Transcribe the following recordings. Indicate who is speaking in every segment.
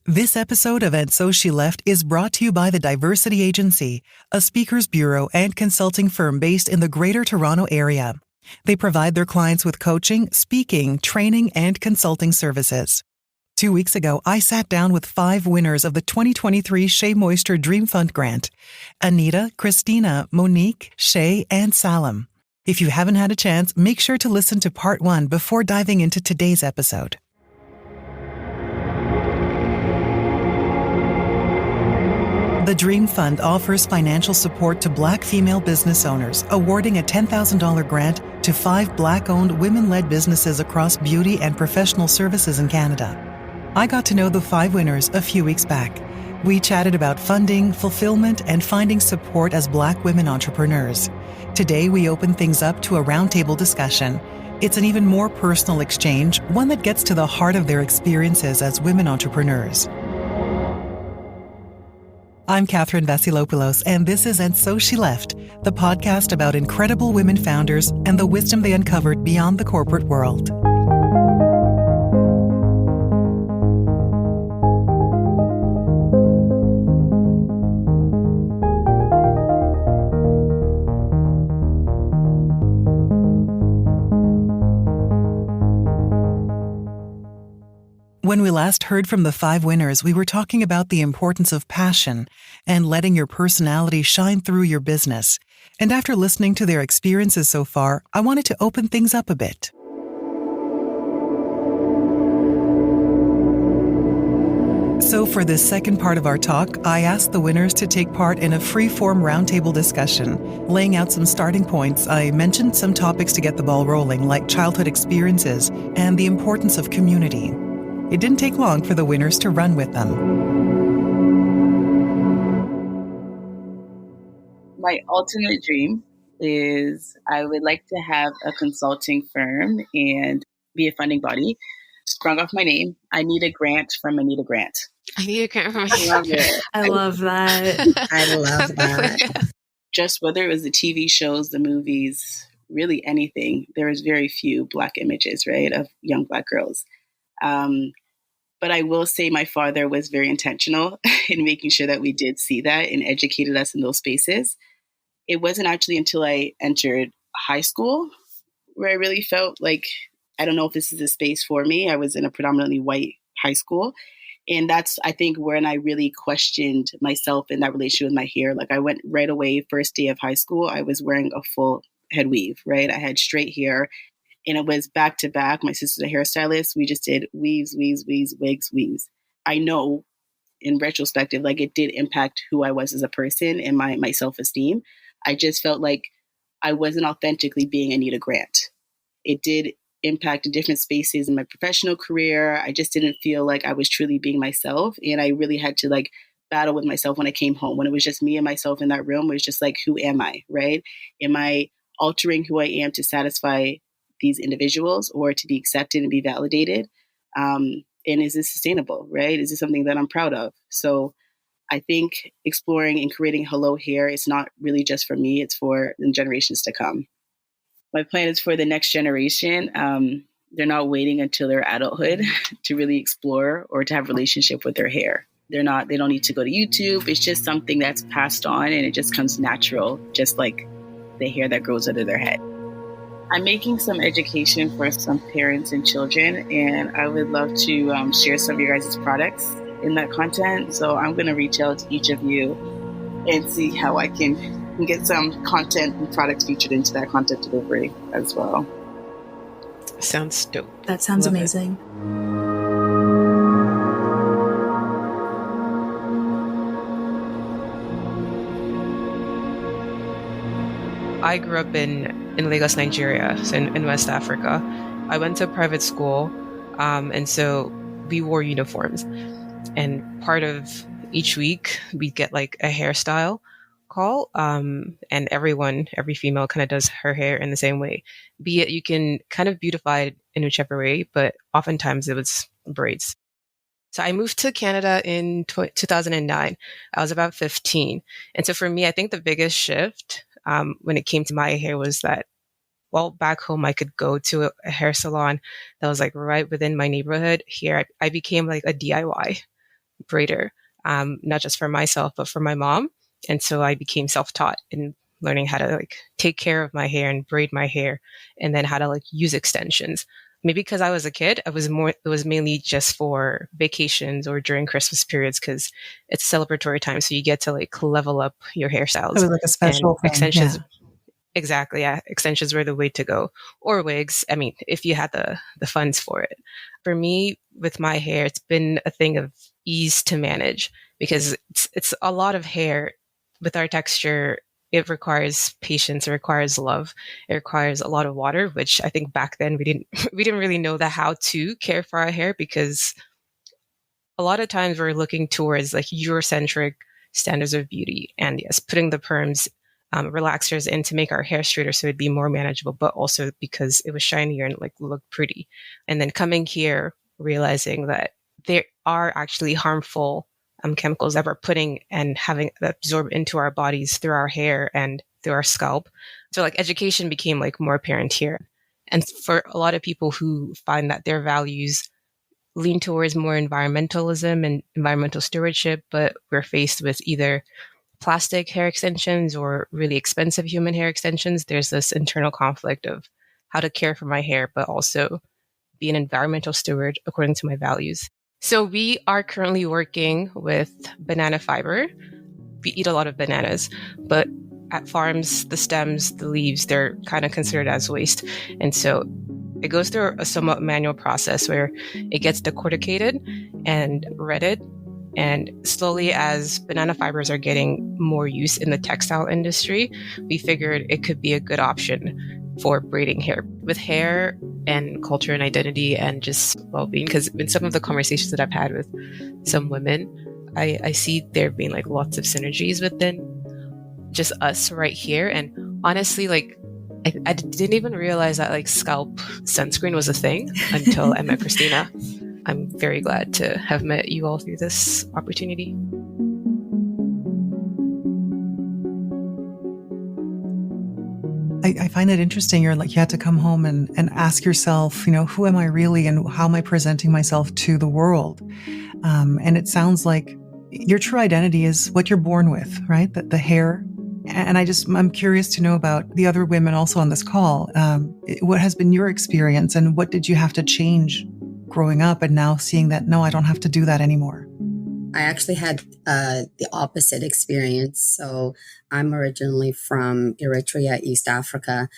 Speaker 1: This episode of And So She Left is brought to you by the Diversity Agency, a speakers bureau and consulting firm based in the Greater Toronto Area. They provide their clients with coaching, speaking, training, and consulting services. 2 weeks ago, I sat down with 5 winners of the 2023 Shea Moisture Dream Fund Grant: Anita, Kristina, Monique, Shea, and Salem. If you haven't had a chance, make sure to listen to part 1 before diving into today's episode. The Dream Fund offers financial support to Black female business owners, awarding a $10,000 grant to 5 Black-owned, women-led businesses across beauty and professional services in Canada. I got to know the 5 winners a few weeks back. We chatted about funding, fulfillment, and finding support as Black women entrepreneurs. Today, we open things up to a roundtable discussion. It's an even more personal exchange, one that gets to the heart of their experiences as women entrepreneurs. I'm Catherine Vasilopoulos, and this is And So She Left, the podcast about incredible women founders and the wisdom they uncovered beyond the corporate world. When we last heard from the 5 winners, we were talking about the importance of passion and letting your personality shine through your business. And after listening to their experiences so far, I wanted to open things up a bit. So for this second part of our talk, I asked the winners to take part in a free-form roundtable discussion, laying out some starting points. I mentioned some topics to get the ball rolling, like childhood experiences and the importance of community. It didn't take long for the winners to run with them.
Speaker 2: My ultimate dream is I would like to have a consulting firm and be a funding body. Sprung off my name, Anita Grant from Anita Grant.
Speaker 3: Anita Grant from
Speaker 2: I love it.
Speaker 4: I love that.
Speaker 5: I love that.
Speaker 2: Just whether it was the TV shows, the movies, really anything, there was very few Black images, right, of young Black girls. But I will say my father was very intentional in making sure that we did see that and educated us in those spaces. It wasn't actually until I entered high school where I really felt like, I don't know if this is a space for me. I was in a predominantly white high school. And that's, I think, when I really questioned myself in that relationship with my hair. Like I went right away, first day of high school, I was wearing a full head weave, right? I had straight hair. And it was back to back. My sister's a hairstylist. We just did weaves, wigs, weaves. I know in retrospective, like it did impact who I was as a person and my self-esteem. I just felt like I wasn't authentically being Anita Grant. It did impact in different spaces in my professional career. I just didn't feel like I was truly being myself. And I really had to like battle with myself when I came home. When it was just me and myself in that room, it was just like, who am I, right? Am I altering who I am to satisfy these individuals or to be accepted and be validated? And is this sustainable, right? Is this something that I'm proud of? So I think exploring and creating Hello Hair is not really just for me, it's for the generations to come. My plan is for the next generation. They're not waiting until their adulthood to really explore or to have a relationship with their hair. They don't need to go to YouTube. It's just something that's passed on and it just comes natural, just like the hair that grows under their head. I'm making some education for some parents and children, and I would love to share some of your guys' products in that content. So I'm going to reach out to each of you and see how I can get some content and products featured into that content delivery as well.
Speaker 3: Sounds dope.
Speaker 4: That sounds
Speaker 3: Love
Speaker 4: amazing.
Speaker 3: I grew up in Lagos, Nigeria, so in West Africa. I went to a private school, and so we wore uniforms. And part of each week, we'd get like a hairstyle call, and every female kind of does her hair in the same way. Be it you can kind of beautify it in whichever way, but oftentimes it was braids. So I moved to Canada in 2009. I was about 15. And so for me, I think the biggest shift when it came to my hair was that, well, back home, I could go to a hair salon that was like right within my neighborhood. Here, I became like a DIY braider, not just for myself, but for my mom. And so I became self-taught in learning how to like take care of my hair and braid my hair, and then how to like use extensions. Maybe because I was a kid, it was mainly just for vacations or during Christmas periods because it's a celebratory time. So you get to like level up your hairstyles.
Speaker 1: It was like a special
Speaker 3: and
Speaker 1: thing.
Speaker 3: extensions.
Speaker 1: Yeah.
Speaker 3: Exactly. Yeah. Extensions were the way to go, or wigs. I mean, if you had the funds for it. For me, with my hair, it's been a thing of ease to manage because it's a lot of hair. With our texture, it requires patience, it requires love, it requires a lot of water, which I think back then we didn't really know the how to care for our hair, because a lot of times we're looking towards like Eurocentric standards of beauty, and yes, putting the perms, relaxers in to make our hair straighter so it'd be more manageable, but also because it was shinier and like looked pretty. And then coming here, realizing that there are actually harmful chemicals that we're putting and having absorbed into our bodies through our hair and through our scalp. So like education became like more apparent here. And for a lot of people who find that their values lean towards more environmentalism and environmental stewardship, but we're faced with either plastic hair extensions or really expensive human hair extensions, there's this internal conflict of how to care for my hair, but also be an environmental steward according to my values. So we are currently working with banana fiber. We eat a lot of bananas, but at farms, the stems, the leaves, they're kind of considered as waste. And so it goes through a somewhat manual process where it gets decorticated and retted. And slowly, as banana fibers are getting more use in the textile industry, we figured it could be a good option for braiding hair. With hair and culture and identity and just well-being, because in some of the conversations that I've had with some women, I see there being like lots of synergies within just us right here. And honestly, like I didn't even realize that like scalp sunscreen was a thing until I met Kristina. I'm very glad to have met you all through this opportunity.
Speaker 1: I find it interesting. You're like, you had to come home and ask yourself, you know, who am I really and how am I presenting myself to the world? And it sounds like your true identity is what you're born with, right? The hair. And I'm curious to know about the other women also on this call. What has been your experience and what did you have to change growing up and now seeing that, no, I don't have to do that anymore?
Speaker 5: I actually had the opposite experience. So I'm originally from Eritrea, East Africa.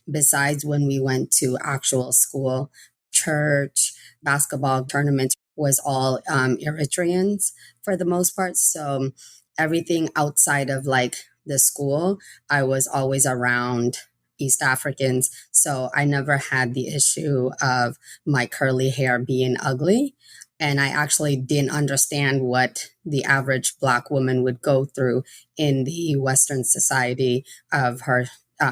Speaker 5: Besides when we went to actual school, church, basketball tournaments was all Eritreans for the most part. So everything outside of like the school, I was always around East Africans. So I never had the issue of my curly hair being ugly. And I actually didn't understand what the average Black woman would go through in the Western society of her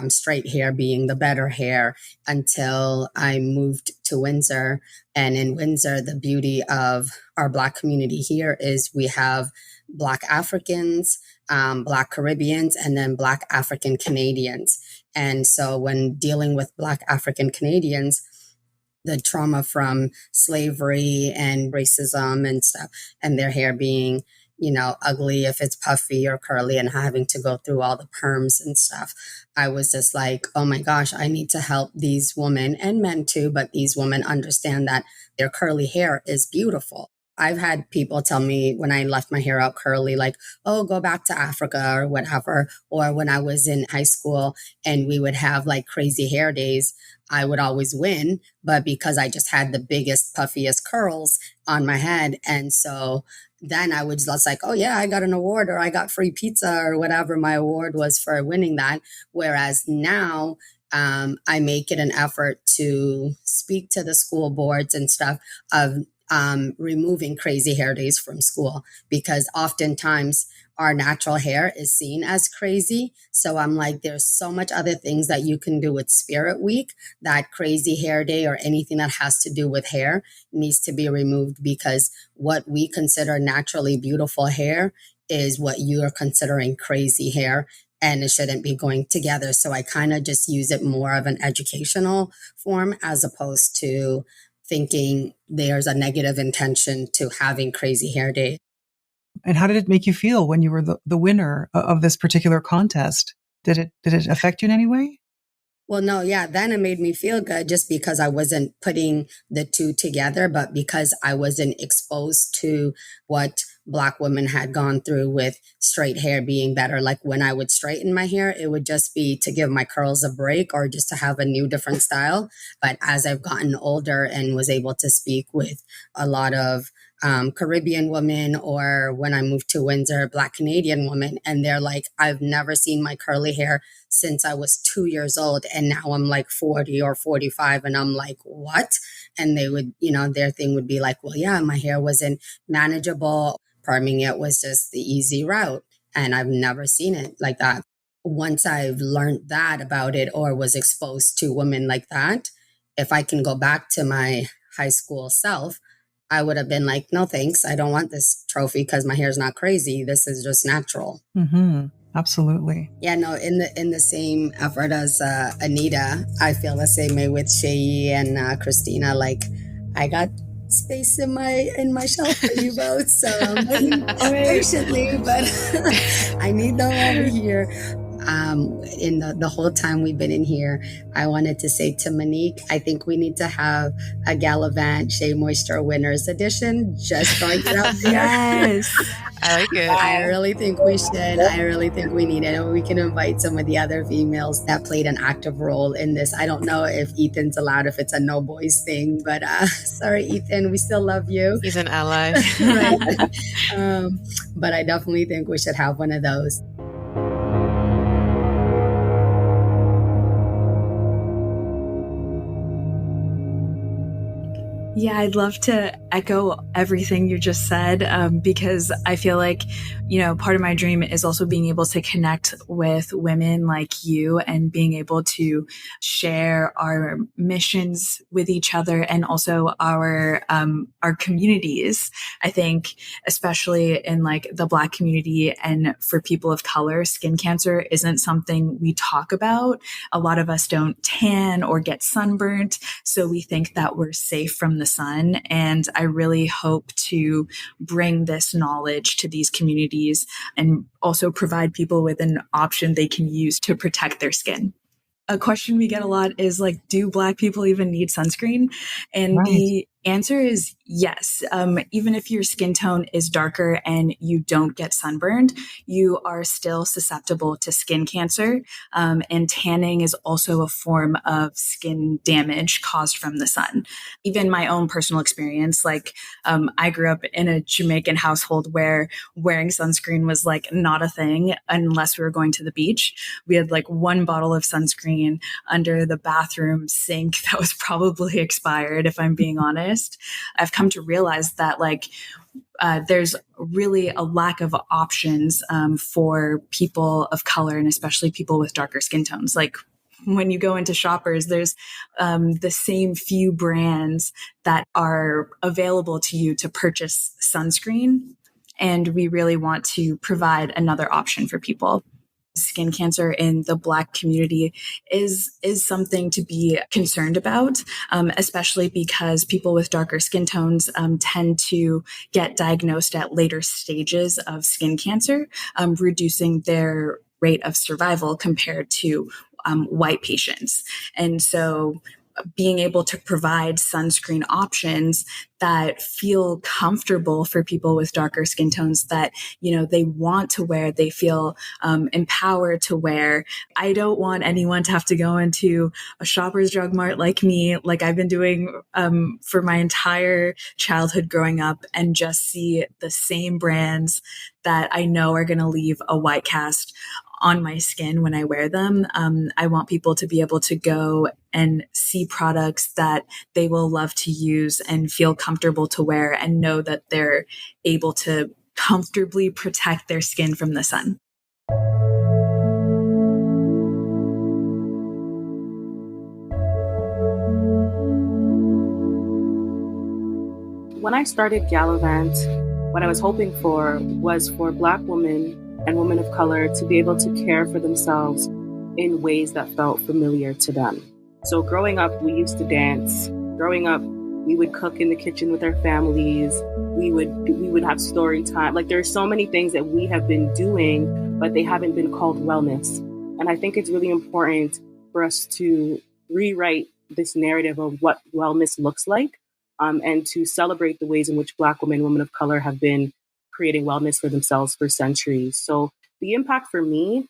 Speaker 5: straight hair being the better hair until I moved to Windsor. And in Windsor, the beauty of our Black community here is we have Black Africans, Black Caribbeans, and then Black African Canadians. And so when dealing with Black African Canadians, the trauma from slavery and racism and stuff, and their hair being, you know, ugly if it's puffy or curly and having to go through all the perms and stuff. I was just like, oh my gosh, I need to help these women and men too, but these women understand that their curly hair is beautiful. I've had people tell me when I left my hair out curly, like, oh, go back to Africa or whatever. Or when I was in high school and we would have like crazy hair days, I would always win. But because I just had the biggest, puffiest curls on my head. And so then I was just like, oh yeah, I got an award or I got free pizza or whatever my award was for winning that. Whereas now, I make it an effort to speak to the school boards and stuff of removing crazy hair days from school, because oftentimes our natural hair is seen as crazy. So I'm like, there's so much other things that you can do with Spirit Week. That crazy hair day or anything that has to do with hair needs to be removed, because what we consider naturally beautiful hair is what you are considering crazy hair, and it shouldn't be going together. So I kind of just use it more of an educational form as opposed to thinking there's a negative intention to having crazy hair day.
Speaker 1: And how did it make you feel when you were the winner of this particular contest? Did it affect you in any way?
Speaker 5: Well, no, yeah, then it made me feel good just because I wasn't putting the two together, but because I wasn't exposed to what Black women had gone through with straight hair being better. Like when I would straighten my hair, it would just be to give my curls a break or just to have a new, different style. But as I've gotten older and was able to speak with a lot of Caribbean women, or when I moved to Windsor, Black Canadian women, and they're like, I've never seen my curly hair since I was 2 years old. And now I'm like 40 or 45. And I'm like, what? And they would, their thing would be like, well, yeah, my hair wasn't manageable. Perming it was just the easy route. And I've never seen it like that. Once I've learned that about it or was exposed to women like that, if I can go back to my high school self, I would have been like, no, thanks. I don't want this trophy because my hair's not crazy. This is just natural.
Speaker 1: Mm-hmm. Absolutely.
Speaker 5: Yeah, no, in the same effort as Anita, I feel the same way with Shea and Kristina. Like, I got space in my shelf for you both, so I'm waiting patiently, but I need them over here. In the whole time we've been in here, I wanted to say to Monique, I think we need to have a Gyallivant Shea Moisture Winners Edition. Just throwing it out there.
Speaker 3: Yes, I like it.
Speaker 5: I really think we should. I really think we need it. And we can invite some of the other females that played an active role in this. I don't know if Ethan's allowed, if it's a no boys thing, but sorry, Ethan, we still love you.
Speaker 3: He's an ally.
Speaker 5: Right. But I definitely think we should have one of those.
Speaker 4: Yeah, I'd love to echo everything you just said, because I feel like, part of my dream is also being able to connect with women like you and being able to share our missions with each other and also our communities. I think, especially in like the Black community and for people of color, skin cancer isn't something we talk about. A lot of us don't tan or get sunburnt, so we think that we're safe from the sun. And I really hope to bring this knowledge to these communities and also provide people with an option they can use to protect their skin. A question we get a lot is like, do Black people even need sunscreen? And the answer is yes. Even if your skin tone is darker and you don't get sunburned, you are still susceptible to skin cancer. And tanning is also a form of skin damage caused from the sun. Even my own personal experience, like I grew up in a Jamaican household where wearing sunscreen was like not a thing unless we were going to the beach. We had like one bottle of sunscreen under the bathroom sink that was probably expired, if I'm being honest. I've come to realize that there's really a lack of options for people of color and especially people with darker skin tones. Like when you go into Shoppers, there's the same few brands that are available to you to purchase sunscreen. And we really want to provide another option for people. Skin cancer in the Black community is something to be concerned about, especially because people with darker skin tones tend to get diagnosed at later stages of skin cancer, reducing their rate of survival compared to white patients. And so being able to provide sunscreen options that feel comfortable for people with darker skin tones that, they want to wear, they feel empowered to wear. I don't want anyone to have to go into a Shoppers Drug Mart like me, like I've been doing for my entire childhood growing up, and just see the same brands that I know are going to leave a white cast on my skin when I wear them. I want people to be able to go and see products that they will love to use and feel comfortable to wear and know that they're able to comfortably protect their skin from the sun.
Speaker 6: When I started Gyallivant, what I was hoping for was for Black women and women of color to be able to care for themselves in ways that felt familiar to them. So growing up, we used to dance. Growing up, We would cook in the kitchen with our families. We would have story time. Like, there's so many things that we have been doing, but they haven't been called wellness. And I think it's really important for us to rewrite this narrative of what wellness looks like, and to celebrate the ways in which Black women of color have been creating wellness for themselves for centuries. So the impact for me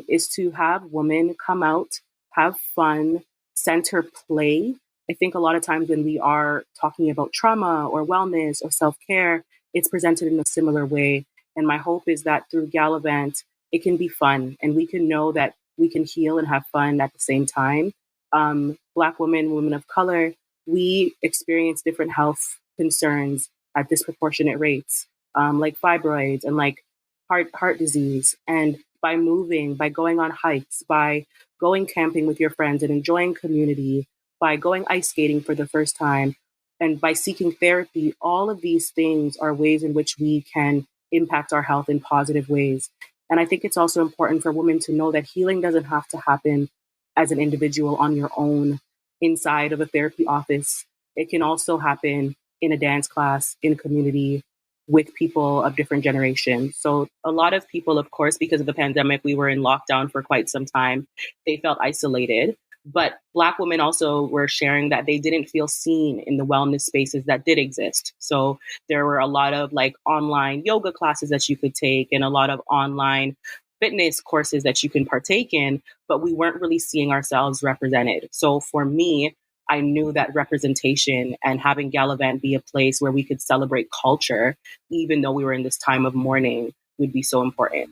Speaker 6: is to have women come out, have fun, center play. I think a lot of times when we are talking about trauma or wellness or self-care, it's presented in a similar way. And my hope is that through Gyallivant, it can be fun and we can know that we can heal and have fun at the same time. Black women of color, we experience different health concerns at disproportionate rates, like fibroids and like heart disease. And by moving, by going on hikes, by going camping with your friends and enjoying community, by going ice skating for the first time, and by seeking therapy, all of these things are ways in which we can impact our health in positive ways. And I think it's also important for women to know that healing doesn't have to happen as an individual on your own inside of a therapy office. It can also happen in a dance class, in a community, with people of different generations. So a lot of people, of course, because of the pandemic, we were in lockdown for quite some time. They felt isolated. But Black women also were sharing that they didn't feel seen in the wellness spaces that did exist. So there were a lot of like online yoga classes that you could take and a lot of online fitness courses that you can partake in, but we weren't really seeing ourselves represented. So for me, I knew that representation and having Gyallivant be a place where we could celebrate culture, even though we were in this time of mourning, would be so important.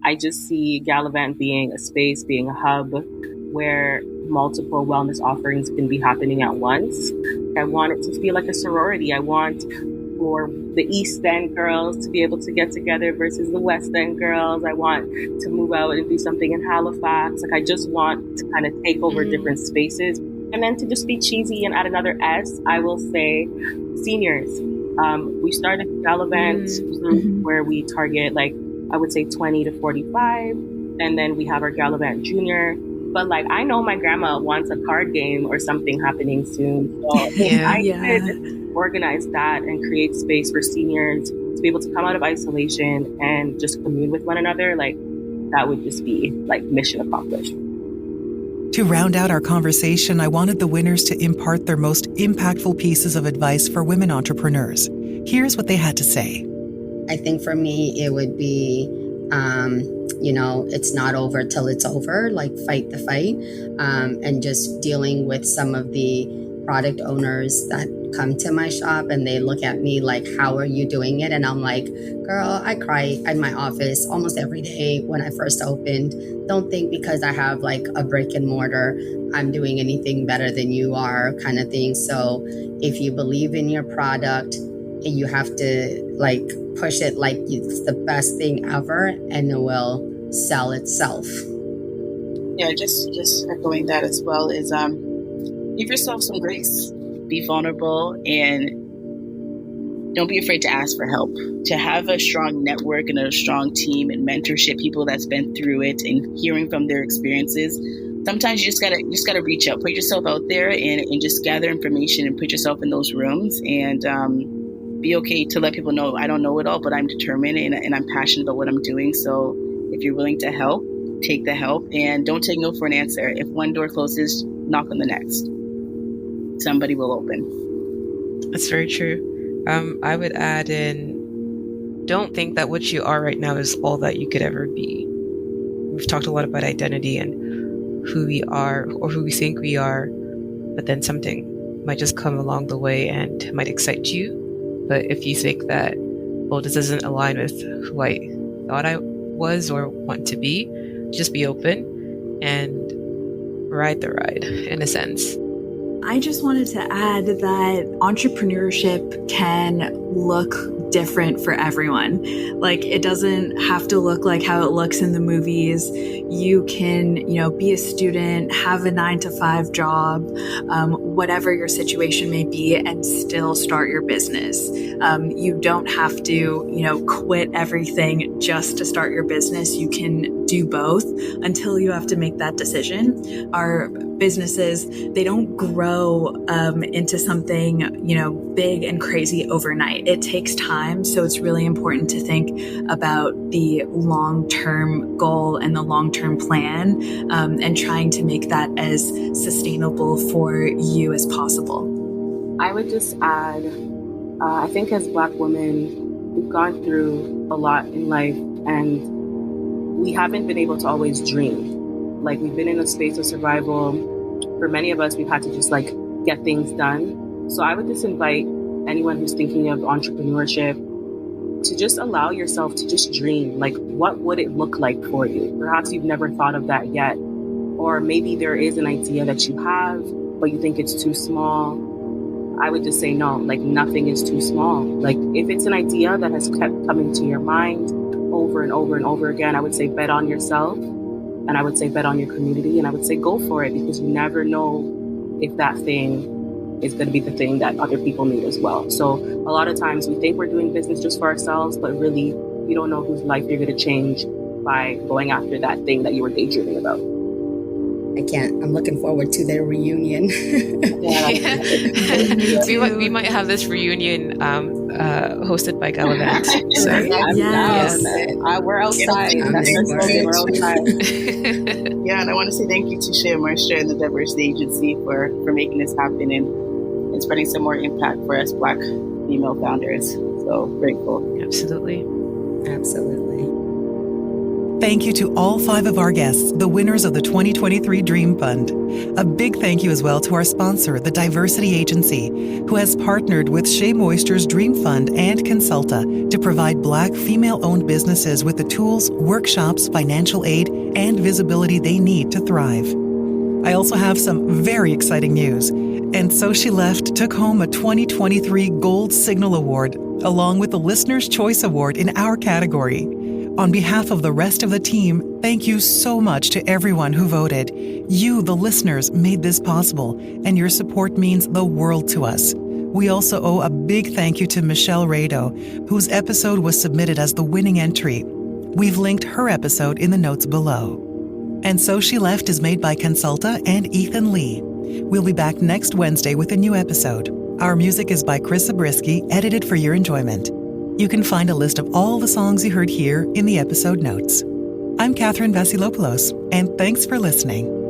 Speaker 6: I just see Gyallivant being a space, being a hub where multiple wellness offerings can be happening at once. I want it to feel like a sorority. I want for the East End girls to be able to get together versus the West End girls. I want to move out and do something in Halifax. Like, I just want to kind of take over different spaces. And then to just be cheesy and add another S, I will say seniors. We started Gyallivant where we target, like, I would say 20 to 45. And then we have our Gyallivant Junior. But like, I know my grandma wants a card game or something happening soon. So I could organize that and create space for seniors to be able to come out of isolation and just commune with one another. Like, that would just be like mission accomplished.
Speaker 1: To round out our conversation, I wanted the winners to impart their most impactful pieces of advice for women entrepreneurs. Here's what they had to say.
Speaker 5: I think for me, it would be, it's not over till it's over, like fight the fight, and just dealing with some of the product owners that come to my shop and they look at me like, how are you doing it? And I'm like, girl, I cry in my office almost every day when I first opened. Don't think because I have like a brick and mortar, I'm doing anything better than you are, kind of thing. So if you believe in your product, you have to like push it like it's the best thing ever and it will sell itself.
Speaker 2: Yeah, just echoing that as well is give yourself some grace, be vulnerable, and don't be afraid to ask for help. To have a strong network and a strong team and mentorship, people that's been through it and hearing from their experiences. Sometimes you just gotta reach out, put yourself out there and just gather information and put yourself in those rooms and be okay to let people know I don't know it all, but I'm determined and I'm passionate about what I'm doing. So if you're willing to help, take the help and don't take no for an answer. If one door closes, knock on the next. Somebody will open.
Speaker 3: That's very true. I would add in, don't think that what you are right now is all that you could ever be. We've talked a lot about identity and who we are or who we think we are, but then something might just come along the way and might excite you. But if you think that, well, this doesn't align with who I thought I was or want to be, just be open and ride the ride, in a sense.
Speaker 4: I just wanted to add that entrepreneurship can look different for everyone. Like, it doesn't have to look like how it looks in the movies. You can, be a student, have a 9-to-5 job, whatever your situation may be, and still start your business. You don't have to, quit everything just to start your business. You can do both until you have to make that decision. Our businesses, they don't grow into something, big and crazy overnight. It takes time. So it's really important to think about the long-term goal and the long-term plan, and trying to make that as sustainable for you as possible.
Speaker 6: I would just add, I think as Black women, we've gone through a lot in life, and we haven't been able to always dream. Like, we've been in a space of survival. For many of us, we've had to just get things done. So I would just invite anyone who's thinking of entrepreneurship to just allow yourself to just dream. Like, what would it look like for you? Perhaps you've never thought of that yet. Or maybe there is an idea that you have, but you think it's too small. I would just say no, nothing is too small. If it's an idea that has kept coming to your mind over and over and over again, I would say bet on yourself, and I would say bet on your community, and I would say go for it, because you never know if that thing is going to be the thing that other people need as well. So a lot of times we think we're doing business just for ourselves, but really you don't know whose life you're going to change by going after that thing that you were daydreaming about.
Speaker 5: I'm looking forward to their reunion.
Speaker 3: We might have this reunion hosted by Gyallivant. So.
Speaker 6: We're outside. We're outside.
Speaker 2: Yeah, and I want to say thank you to Shea Moisture and the Diversity Agency for making this happen and spreading some more impact for us Black female founders. So grateful.
Speaker 3: Absolutely.
Speaker 1: Thank you to all 5 of our guests, the winners of the 2023 Dream Fund. A big thank you as well to our sponsor, the Diversity Agency, who has partnered with Shea Moisture's Dream Fund and Cansulta to provide Black female-owned businesses with the tools, workshops, financial aid, and visibility they need to thrive. I also have some very exciting news. And So She Left took home a 2023 Gold Signal Award, along with the Listener's Choice Award in our category. On behalf of the rest of the team, thank you so much to everyone who voted. You, the listeners, made this possible, and your support means the world to us. We also owe a big thank you to Michelle Rado, whose episode was submitted as the winning entry. We've linked her episode in the notes below. And So She Left is made by Cansulta and Ethan Lee. We'll be back next Wednesday with a new episode. Our music is by Chris Zabriskie, edited for your enjoyment. You can find a list of all the songs you heard here in the episode notes. I'm Catherine Vasilopoulos, and thanks for listening.